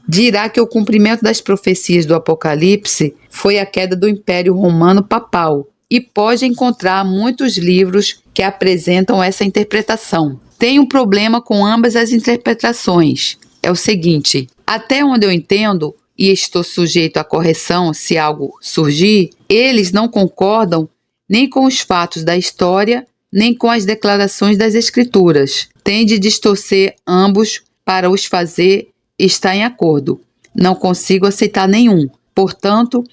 dirá que o cumprimento das profecias do Apocalipse foi a queda do Império Romano papal. E pode encontrar muitos livros que apresentam essa interpretação. Tem um problema com ambas as interpretações. É o seguinte: até onde eu entendo, e estou sujeito à correção se algo surgir, eles não concordam nem com os fatos da história, nem com as declarações das Escrituras. Tem de distorcer ambos para os fazer estar em acordo. Não consigo aceitar nenhum. Portanto,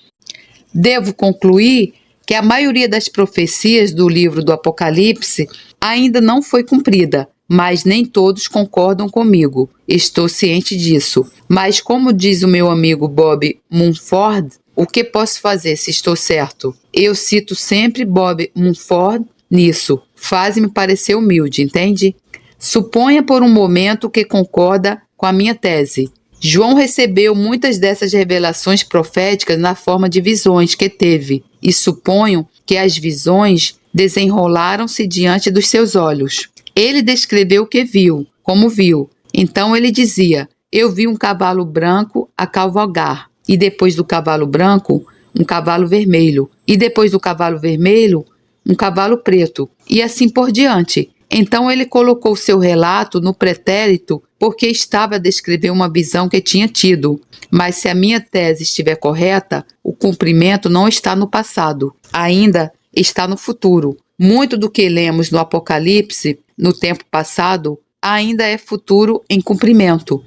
devo concluir que a maioria das profecias do livro do Apocalipse ainda não foi cumprida, mas nem todos concordam comigo. Estou ciente disso. Mas como diz o meu amigo Bob Mumford, o que posso fazer se estou certo? Eu cito sempre Bob Mumford nisso. Faz-me parecer humilde, entende? Suponha por um momento que concorda com a minha tese. João recebeu muitas dessas revelações proféticas na forma de visões que teve, e suponho que as visões desenrolaram-se diante dos seus olhos. Ele descreveu o que viu, como viu. Então ele dizia: eu vi um cavalo branco a cavalgar, e depois do cavalo branco, um cavalo vermelho, e depois do cavalo vermelho, um cavalo preto, e assim por diante. Então ele colocou seu relato no pretérito porque estava a descrever uma visão que tinha tido. Mas se a minha tese estiver correta, o cumprimento não está no passado, ainda está no futuro. Muito do que lemos no Apocalipse, no tempo passado, ainda é futuro em cumprimento.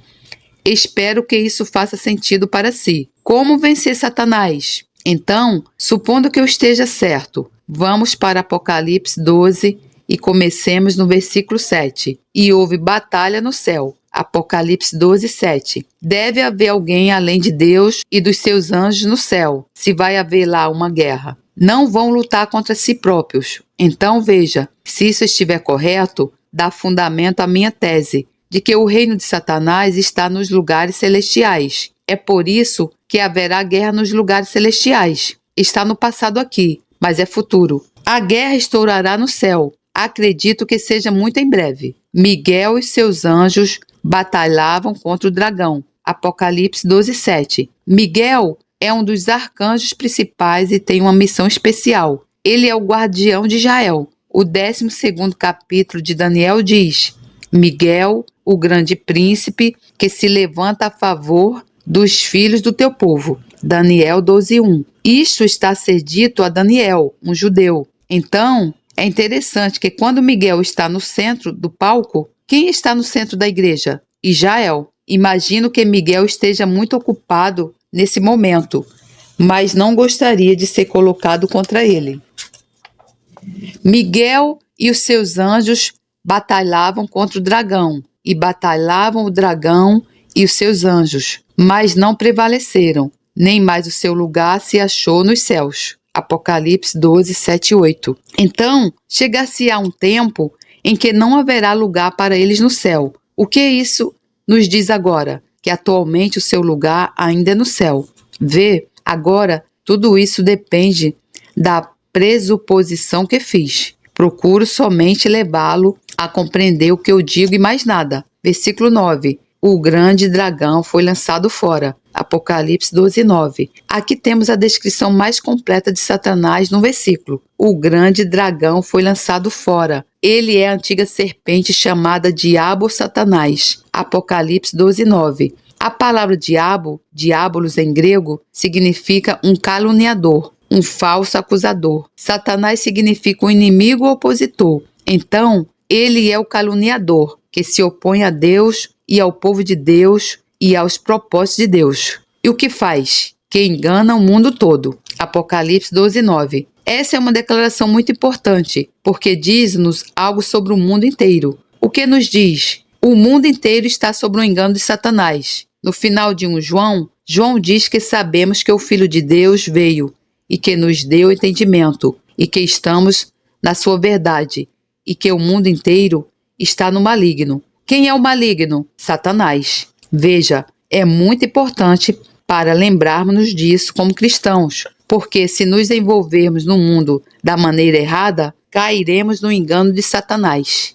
Espero que isso faça sentido para si. Como vencer Satanás? Então, supondo que eu esteja certo, vamos para Apocalipse 12 e comecemos no versículo 7. E houve batalha no céu. Apocalipse 12, 7. Deve haver alguém além de Deus e dos seus anjos no céu, se vai haver lá uma guerra. Não vão lutar contra si próprios. Então veja, se isso estiver correto, dá fundamento à minha tese, de que o reino de Satanás está nos lugares celestiais. É por isso que haverá guerra nos lugares celestiais. Está no passado aqui, mas é futuro. A guerra estourará no céu. Acredito que seja muito em breve. Miguel e seus anjos batalhavam contra o dragão. Apocalipse 12, 7. Miguel é um dos arcanjos principais e tem uma missão especial. Ele é o guardião de Israel. O 12º capítulo de Daniel diz: Miguel, o grande príncipe, que se levanta a favor dos filhos do teu povo. Daniel 12, 1. Isto está a ser dito a Daniel, um judeu. Então, é interessante que quando Miguel está no centro do palco, quem está no centro da igreja? Israel. Imagino que Miguel esteja muito ocupado nesse momento, mas não gostaria de ser colocado contra ele. Miguel e os seus anjos batalhavam contra o dragão, e batalhavam o dragão e os seus anjos, mas não prevaleceram, nem mais o seu lugar se achou nos céus. Apocalipse 12, 7 e 8. Então, chegar-se-á um tempo em que não haverá lugar para eles no céu. O que isso nos diz agora? Que atualmente o seu lugar ainda é no céu. Vê, agora, tudo isso depende da presuposição que fiz. Procuro somente levá-lo a compreender o que eu digo e mais nada. Versículo 9. O grande dragão foi lançado fora. Apocalipse 12, 9. Aqui temos a descrição mais completa de Satanás no versículo. O grande dragão foi lançado fora. Ele é a antiga serpente chamada Diabo ou Satanás. Apocalipse 12, 9. A palavra diabo, diabolos em grego, significa um caluniador, um falso acusador. Satanás significa um inimigo ou opositor. Então, ele é o caluniador, que se opõe a Deus e ao povo de Deus e aos propósitos de Deus. E o que faz? Que engana o mundo todo. Apocalipse 12, 9. Essa é uma declaração muito importante, porque diz-nos algo sobre o mundo inteiro. O que nos diz? O mundo inteiro está sob o engano de Satanás. No final de João diz que sabemos que o Filho de Deus veio e que nos deu entendimento e que estamos na sua verdade e que o mundo inteiro está no maligno. Quem é o maligno? Satanás. Veja, é muito importante para lembrarmos disso como cristãos, porque se nos envolvermos no mundo da maneira errada, cairemos no engano de Satanás.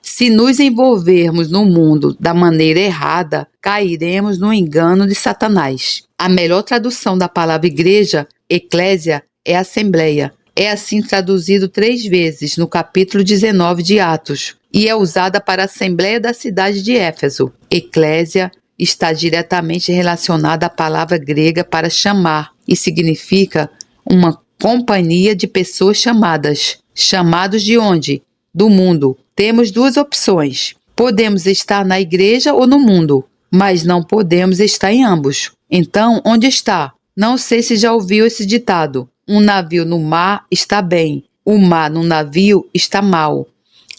Se nos envolvermos no mundo da maneira errada, cairemos no engano de Satanás. A melhor tradução da palavra igreja, eclésia, é assembleia. É assim traduzido 3 vezes no capítulo 19 de Atos e é usada para a assembleia da cidade de Éfeso. Eclésia está diretamente relacionada à palavra grega para chamar e significa uma companhia de pessoas chamadas. Chamados de onde? Do mundo. Temos 2 opções. Podemos estar na igreja ou no mundo, mas não podemos estar em ambos. Então, onde está? Não sei se já ouviu esse ditado: um navio no mar está bem, o mar no navio está mal.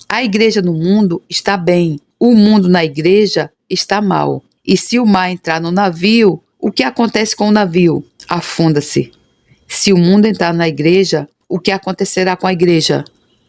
A igreja no mundo está bem, o mundo na igreja está mal. E se o mar entrar no navio, o que acontece com o navio? Afunda-se. Se o mundo entrar na igreja, o que acontecerá com a igreja?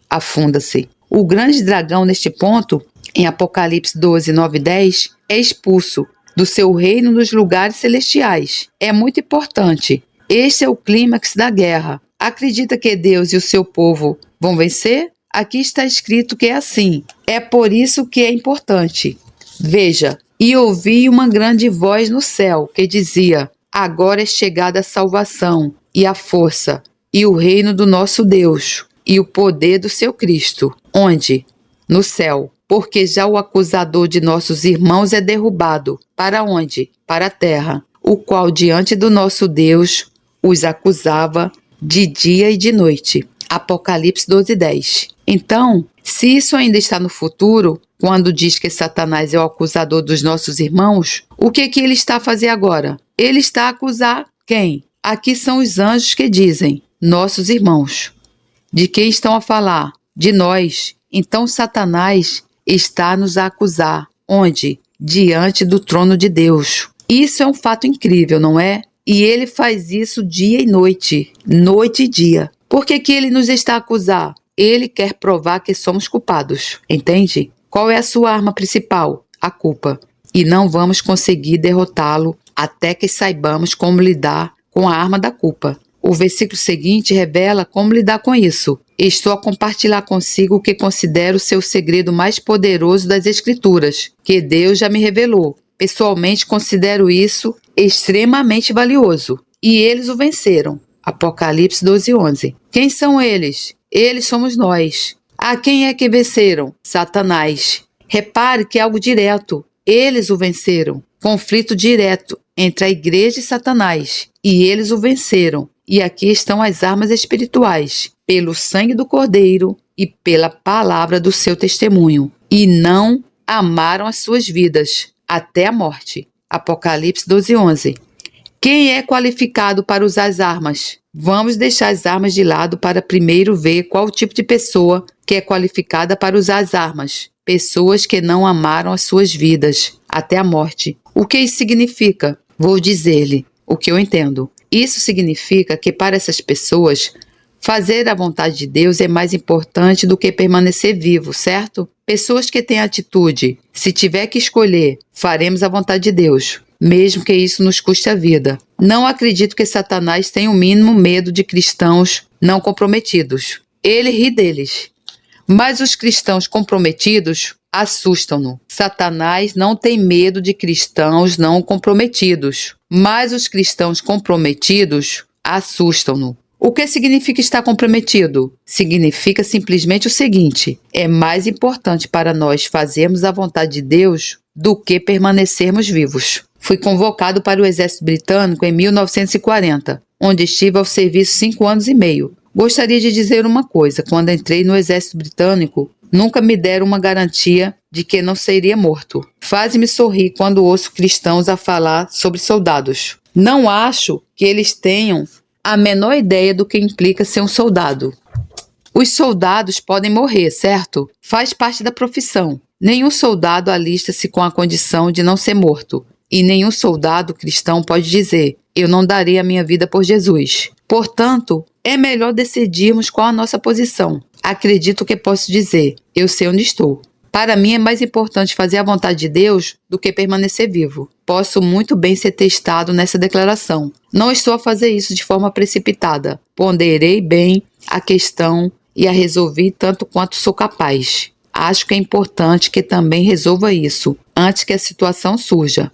Afunda-se. O grande dragão, neste ponto, em Apocalipse 12, 9 e 10, é expulso do seu reino nos lugares celestiais. É muito importante. Este é o clímax da guerra. Acredita que Deus e o seu povo vão vencer? Aqui está escrito que é assim. É por isso que é importante. Veja, e ouvi uma grande voz no céu que dizia: agora é chegada a salvação e a força e o reino do nosso Deus e o poder do seu Cristo. Onde? No céu. Porque já o acusador de nossos irmãos é derrubado. Para onde? Para a terra, o qual diante do nosso Deus os acusava de dia e de noite. Apocalipse 12, 10. Então, se isso ainda está no futuro, quando diz que Satanás é o acusador dos nossos irmãos, o que ele está a fazer agora? Ele está a acusar quem? Aqui são os anjos que dizem, nossos irmãos. De quem estão a falar? De nós. Então Satanás está a nos acusar. Onde? Diante do trono de Deus. Isso é um fato incrível, não é? E ele faz isso dia e noite e dia. Por que ele nos está a acusar? Ele quer provar que somos culpados, entende? Qual é a sua arma principal? A culpa. E não vamos conseguir derrotá-lo até que saibamos como lidar com a arma da culpa. O versículo seguinte revela como lidar com isso. Estou a compartilhar consigo o que considero ser o segredo mais poderoso das Escrituras, que Deus já me revelou. Pessoalmente considero isso extremamente valioso. E eles o venceram. Apocalipse 12, 11. Quem são eles? Eles somos nós. A quem é que venceram? Satanás. Repare que é algo direto. Eles o venceram. Conflito direto entre a igreja e Satanás. E eles o venceram. E aqui estão as armas espirituais, pelo sangue do Cordeiro e pela palavra do seu testemunho. E não amaram as suas vidas até a morte. Apocalipse 12, 11. Quem é qualificado para usar as armas? Vamos deixar as armas de lado para primeiro ver qual o tipo de pessoa que é qualificada para usar as armas. Pessoas que não amaram as suas vidas até a morte. O que isso significa? Vou dizer-lhe o que eu entendo. Isso significa que para essas pessoas, fazer a vontade de Deus é mais importante do que permanecer vivo, certo? Pessoas que têm atitude, se tiver que escolher, faremos a vontade de Deus, mesmo que isso nos custe a vida. Não acredito que Satanás tenha o mínimo medo de cristãos não comprometidos. Ele ri deles. Mas os cristãos comprometidos assustam-no. Satanás não tem medo de cristãos não comprometidos, mas os cristãos comprometidos assustam-no. O que significa estar comprometido? Significa simplesmente o seguinte: é mais importante para nós fazermos a vontade de Deus do que permanecermos vivos. Fui convocado para o Exército Britânico em 1940, onde estive ao serviço 5 anos e meio. Gostaria de dizer uma coisa: quando entrei no Exército Britânico, nunca me deram uma garantia de que não seria morto. Faz-me sorrir quando ouço cristãos a falar sobre soldados. Não acho que eles tenham a menor ideia do que implica ser um soldado. Os soldados podem morrer, certo? Faz parte da profissão. Nenhum soldado alista-se com a condição de não ser morto. E nenhum soldado cristão pode dizer: eu não darei a minha vida por Jesus. Portanto, é melhor decidirmos qual a nossa posição. Acredito que posso dizer: eu sei onde estou. Para mim é mais importante fazer a vontade de Deus do que permanecer vivo. Posso muito bem ser testado nessa declaração. Não estou a fazer isso de forma precipitada. Ponderei bem a questão e a resolvi tanto quanto sou capaz. Acho que é importante que também resolva isso antes que a situação surja.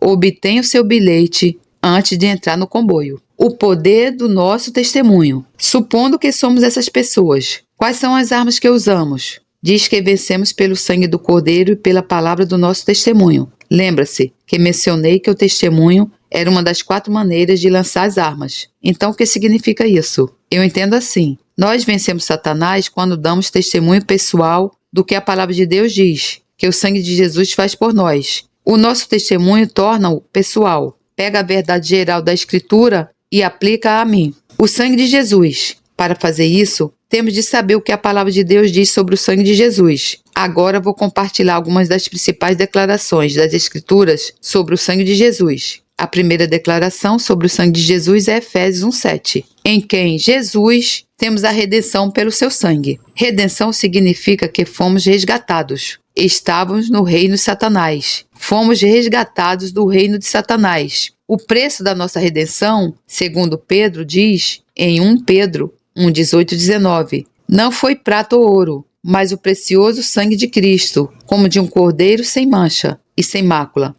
Obtenha o seu bilhete antes de entrar no comboio. O poder do nosso testemunho. Supondo que somos essas pessoas, quais são as armas que usamos? Diz que vencemos pelo sangue do Cordeiro e pela palavra do nosso testemunho. Lembra-se que mencionei que o testemunho era uma das 4 maneiras de lançar as armas. Então o que significa isso? Eu entendo assim: nós vencemos Satanás quando damos testemunho pessoal do que a palavra de Deus diz, que o sangue de Jesus faz por nós. O nosso testemunho torna-o pessoal. Pega a verdade geral da Escritura e aplica a mim. O sangue de Jesus. Para fazer isso, temos de saber o que a palavra de Deus diz sobre o sangue de Jesus. Agora vou compartilhar algumas das principais declarações das Escrituras sobre o sangue de Jesus. A primeira declaração sobre o sangue de Jesus é Efésios 1:7, em quem Jesus temos a redenção pelo seu sangue. Redenção significa que fomos resgatados. Estávamos no reino de Satanás. Fomos resgatados do reino de Satanás. O preço da nossa redenção, segundo Pedro diz em 1 Pedro 1:18-19, não foi prata ou ouro, mas o precioso sangue de Cristo, como de um cordeiro sem mancha e sem mácula.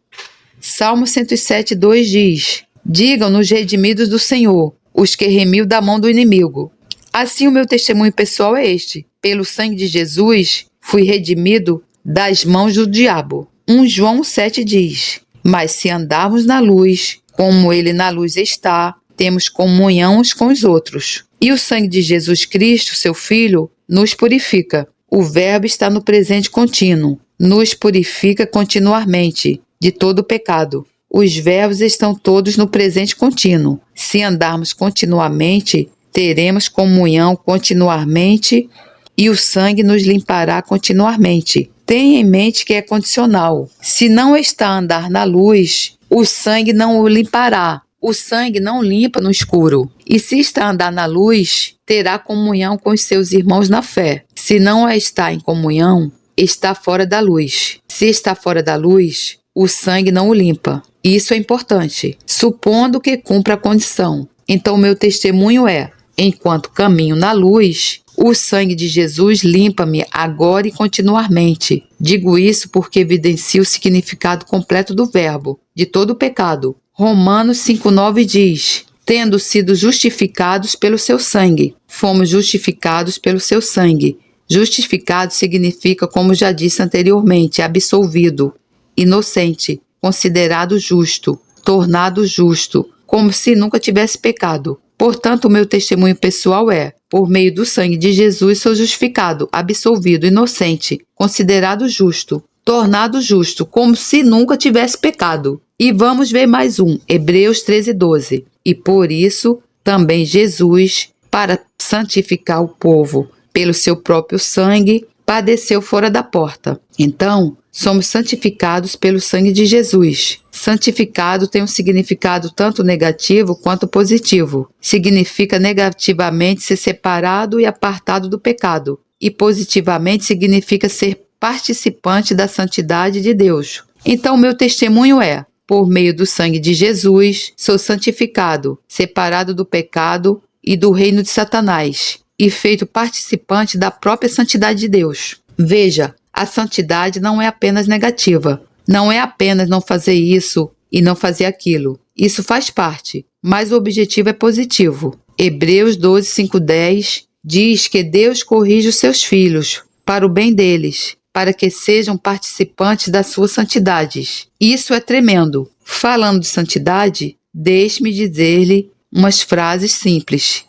Salmo 107:2 diz: digam-nos redimidos do Senhor, os que remiu da mão do inimigo. Assim o meu testemunho pessoal é este: pelo sangue de Jesus fui redimido das mãos do diabo. 1 João 7 diz: mas se andarmos na luz, como ele na luz está, temos comunhão uns com os outros. E o sangue de Jesus Cristo, seu Filho, nos purifica. O verbo está no presente contínuo. Nos purifica continuamente de todo pecado. Os verbos estão todos no presente contínuo. Se andarmos continuamente, teremos comunhão continuamente e o sangue nos limpará continuamente. Tenha em mente que é condicional. Se não está a andar na luz, o sangue não o limpará. O sangue não limpa no escuro. E se está a andar na luz, terá comunhão com os seus irmãos na fé. Se não está em comunhão, está fora da luz. Se está fora da luz, o sangue não o limpa. Isso é importante, supondo que cumpra a condição. Então, meu testemunho é: enquanto caminho na luz, o sangue de Jesus limpa-me agora e continuamente. Digo isso porque evidencio o significado completo do verbo, de todo o pecado. Romanos 5:9 diz: tendo sido justificados pelo seu sangue. Fomos justificados pelo seu sangue. Justificado significa, como já disse anteriormente, absolvido, inocente, considerado justo, tornado justo, como se nunca tivesse pecado. Portanto, o meu testemunho pessoal é: por meio do sangue de Jesus sou justificado, absolvido, inocente, considerado justo, tornado justo, como se nunca tivesse pecado. E vamos ver mais um, Hebreus 13:12. E por isso também Jesus, para santificar o povo pelo seu próprio sangue, padeceu fora da porta. Então, somos santificados pelo sangue de Jesus. Santificado tem um significado tanto negativo quanto positivo. Significa negativamente ser separado e apartado do pecado. E positivamente significa ser participante da santidade de Deus. Então, meu testemunho é: por meio do sangue de Jesus, sou santificado, separado do pecado e do reino de Satanás, e feito participante da própria santidade de Deus. Veja, a santidade não é apenas negativa. Não é apenas não fazer isso e não fazer aquilo. Isso faz parte, mas o objetivo é positivo. Hebreus 12:5-10 diz que Deus corrige os seus filhos para o bem deles, para que sejam participantes das suas santidades. Isso é tremendo. Falando de santidade, deixe-me dizer-lhe umas frases simples.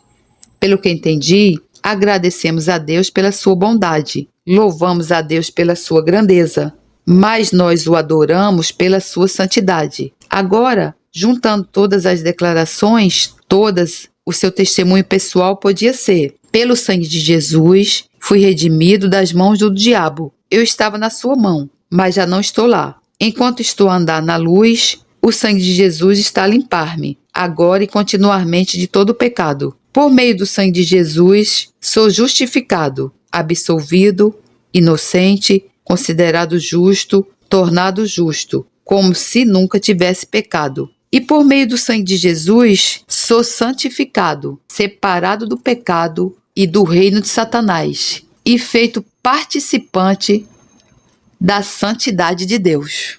Pelo que entendi, agradecemos a Deus pela sua bondade, louvamos a Deus pela sua grandeza, mas nós o adoramos pela sua santidade. Agora, juntando todas as declarações, o seu testemunho pessoal podia ser: pelo sangue de Jesus, fui redimido das mãos do diabo. Eu estava na sua mão, mas já não estou lá. Enquanto estou a andar na luz, o sangue de Jesus está a limpar-me, agora e continuamente, de todo o pecado. Por meio do sangue de Jesus, sou justificado, absolvido, inocente, considerado justo, tornado justo, como se nunca tivesse pecado. E por meio do sangue de Jesus, sou santificado, separado do pecado e do reino de Satanás, e feito participante da santidade de Deus.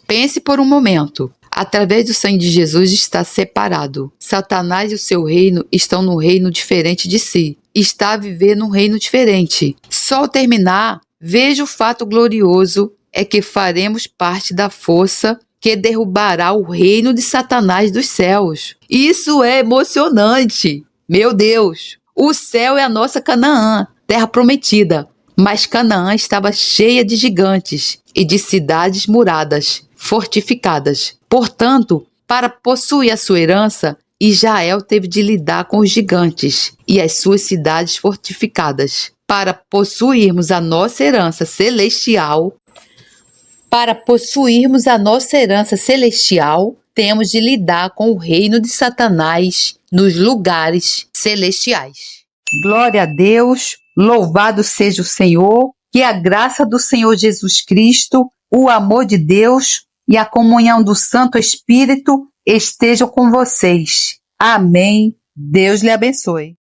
Pense por um momento. Através do sangue de Jesus está separado. Satanás e o seu reino estão num reino diferente de si. Está a viver num reino diferente. Só ao terminar, veja o fato glorioso é que faremos parte da força que derrubará o reino de Satanás dos céus. Isso é emocionante. Meu Deus! O céu é a nossa Canaã, terra prometida. Mas Canaã estava cheia de gigantes e de cidades muradas, fortificadas. Portanto, para possuir a sua herança, Israel teve de lidar com os gigantes e as suas cidades fortificadas. Para possuirmos a nossa herança celestial, temos de lidar com o reino de Satanás nos lugares celestiais. Glória a Deus, louvado seja o Senhor, que a graça do Senhor Jesus Cristo, o amor de Deus e a comunhão do Santo Espírito estejam com vocês. Amém. Deus lhe abençoe.